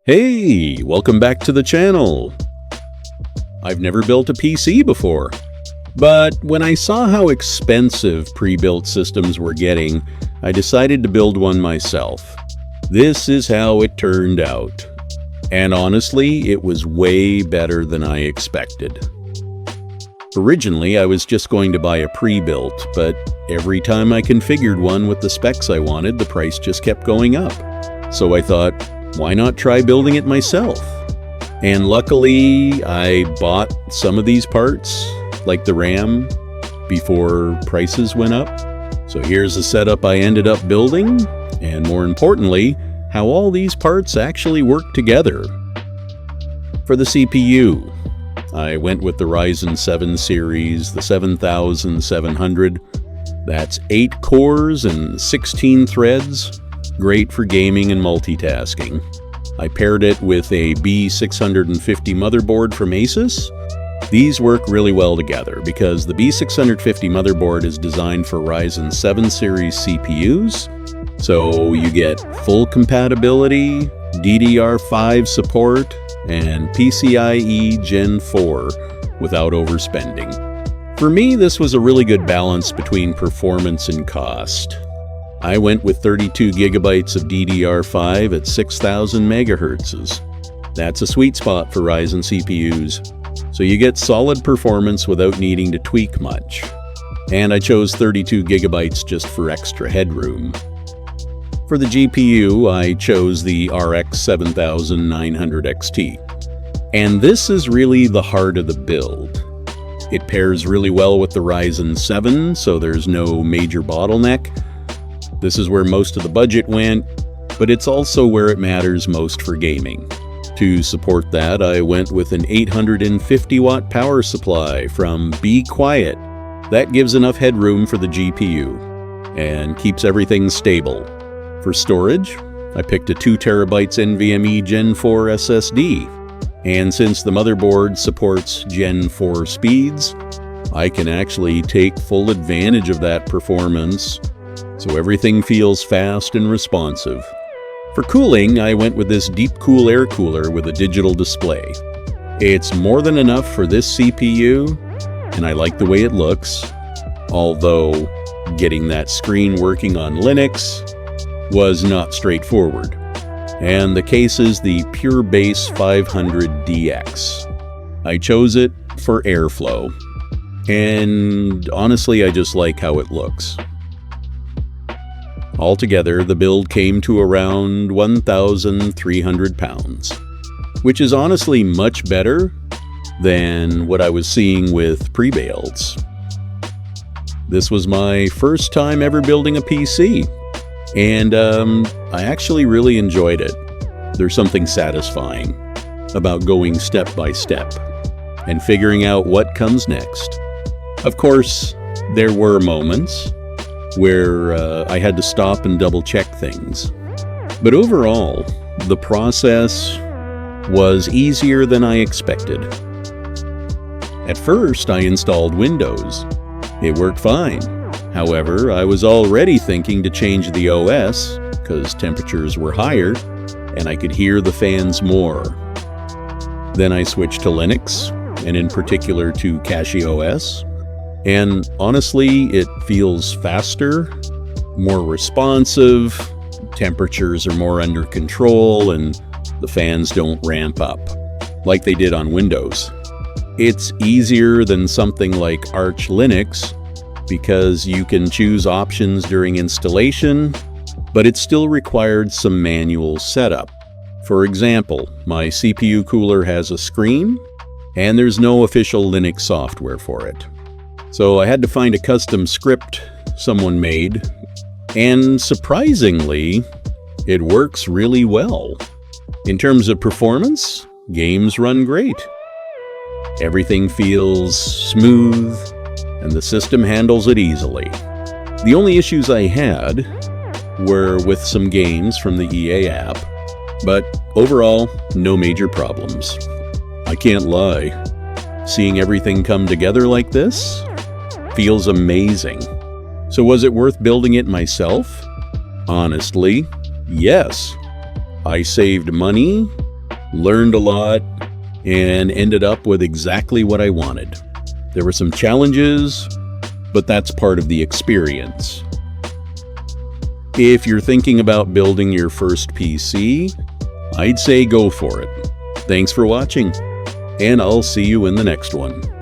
Hey, welcome back to the channel. I've never built a PC before, but when I saw how expensive pre-built systems were getting, I decided to build one myself. This is how it turned out. And honestly, it was way better than I expected. Originally, I was just going to buy a pre-built, but every time I configured one with the specs I wanted, the price just kept going up. So I thought, why not try building it myself? And luckily, I bought some of these parts, like the RAM, before prices went up. So here's the setup I ended up building, and more importantly, how all these parts actually work together. For the CPU, I went with the Ryzen 7 series, the 7700. That's 8 cores and 16 threads. Great for gaming and multitasking. I paired it with a B650 motherboard from ASUS. These work really well together because the B650 motherboard is designed for Ryzen 7 series CPUs, so you get full compatibility, DDR5 support, and PCIe Gen 4 without overspending. For me, this was a really good balance between performance and cost. I went with 32 gigabytes of DDR5 at 6000 megahertzes. That's a sweet spot for Ryzen CPUs, so you get solid performance without needing to tweak much. And I chose 32 gigabytes just for extra headroom. For the GPU, I chose the RX 7900 XT. And this is really the heart of the build. It pairs really well with the Ryzen 7, so there's no major bottleneck. This is where most of the budget went, but it's also where it matters most for gaming. To support that, I went with an 850 watt power supply from Be Quiet. That gives enough headroom for the GPU and keeps everything stable. For storage, I picked a 2 terabytes NVMe Gen 4 SSD. And since the motherboard supports Gen 4 speeds, I can actually take full advantage of that performance, so everything feels fast and responsive. For cooling, I went with this deep cool air cooler with a digital display. It's more than enough for this CPU, and I like the way it looks, although getting that screen working on Linux was not straightforward. And the case is the Pure Base 500DX. I chose it for airflow, and honestly, I just like how it looks. Altogether, the build came to around 1,300 pounds, which is honestly much better than what I was seeing with pre-builds. This was my first time ever building a PC, and I actually really enjoyed it. There's something satisfying about going step by step and figuring out what comes next. Of course, there were moments where I had to stop and double-check things. But overall, the process was easier than I expected. At first, I installed Windows. It worked fine. However, I was already thinking to change the OS because temperatures were higher and I could hear the fans more. Then I switched to Linux, and in particular to CachyOS. And honestly, it feels faster, more responsive, temperatures are more under control, and the fans don't ramp up like they did on Windows. It's easier than something like Arch Linux because you can choose options during installation, but it still required some manual setup. For example, my CPU cooler has a screen, and there's no official Linux software for it. So I had to find a custom script someone made, and surprisingly, it works really well. In terms of performance, games run great. Everything feels smooth, and the system handles it easily. The only issues I had were with some games from the EA app, but overall, no major problems. I can't lie, seeing everything come together like this feels amazing. So was it worth building it myself? Honestly, yes. I saved money, learned a lot, and ended up with exactly what I wanted. There were some challenges, but that's part of the experience. If you're thinking about building your first PC, I'd say go for it. Thanks for watching, and I'll see you in the next one.